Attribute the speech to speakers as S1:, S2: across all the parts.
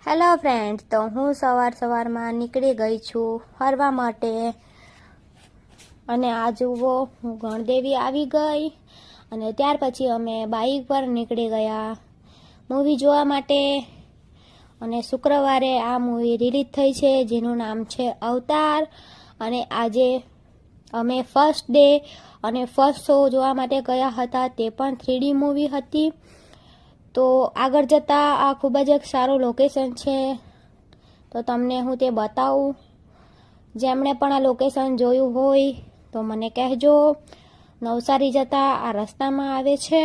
S1: Hello friends, તો હું સવારમાં નીકળી ગઈ છું ફરવા માટે. અને આ જુઓ, હું ગણદેવી આવી ગઈ. અને ત્યાર પછી અમે બાઇક પર નીકળી ગયા મૂવી જોવા માટે. અને શુક્રવારે આ મૂવી રિલીઝ થઈ છે, જેનું નામ છે અવતાર. અને આજે અમે ફર્સ્ટ ડે અને ફર્સ્ટ શો જોવા માટે ગયા હતા. તે પણ 3D મૂવી હતી. તો આગળ જતાં આ ખૂબ જ એક સારું લોકેશન છે, તો તમને હું તે બતાવું. જેમણે પણ આ લોકેશન જોયું હોય તો મને કહેજો. નવસારી જતાં આ રસ્તામાં આવે છે.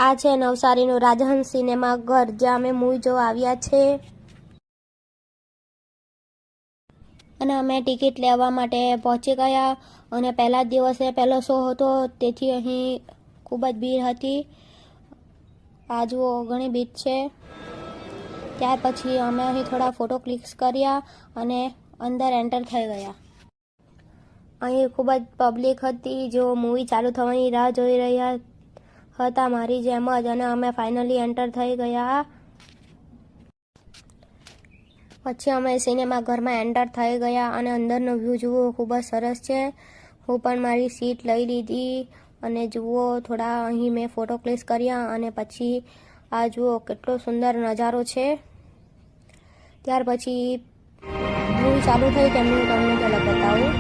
S1: આ છે નવસારીનું રાજહંસ સિનેમા ઘર, જ્યાં અમે મૂવી જોવા આવ્યા છે. અને અમે ટિકિટ લેવા માટે પહોંચી ગયા. અને પહેલા જ દિવસે પહેલો શો હતો, તેથી અહીં ખૂબ જ ભીડ હતી. આ જુઓ, ઘણી ભીડ છે. ત્યાર પછી અમે અહીં થોડા ફોટો ક્લિક્સ કર્યા અને અંદર એન્ટર થઈ ગયા. અહીં ખૂબ જ પબ્લિક હતી, જો મૂવી ચાલુ થવાની રાહ જોઈ રહ્યા હતા, મારી જેમ જ. અને અમે ફાઇનલી એન્ટર થઈ ગયા. પછી અમે સિનેમા ઘરમાં એન્ટર થઈ ગયા અને અંદરનો વ્યૂ જુઓ, ખૂબ જ સરસ છે. હું પણ મારી સીટ લઈ લીધી. અને જુઓ, થોડા અહીં મેં ફોટો ક્લિક્સ કર્યા. અને પછી આ જુઓ, કેટલો સુંદર નજારો છે. ત્યાર પછી મૂવી ચાલુ થઈ, તેમનું તમને ઝલક બતાવું.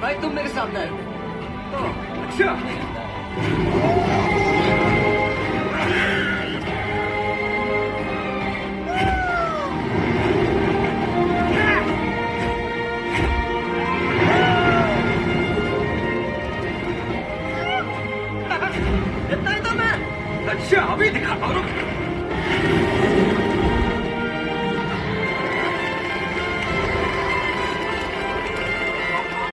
S2: भाई तुम मेरे सामने आए हो। अच्छा इतना ही तो मैं। अच्छा अभी दिखाता हूँ।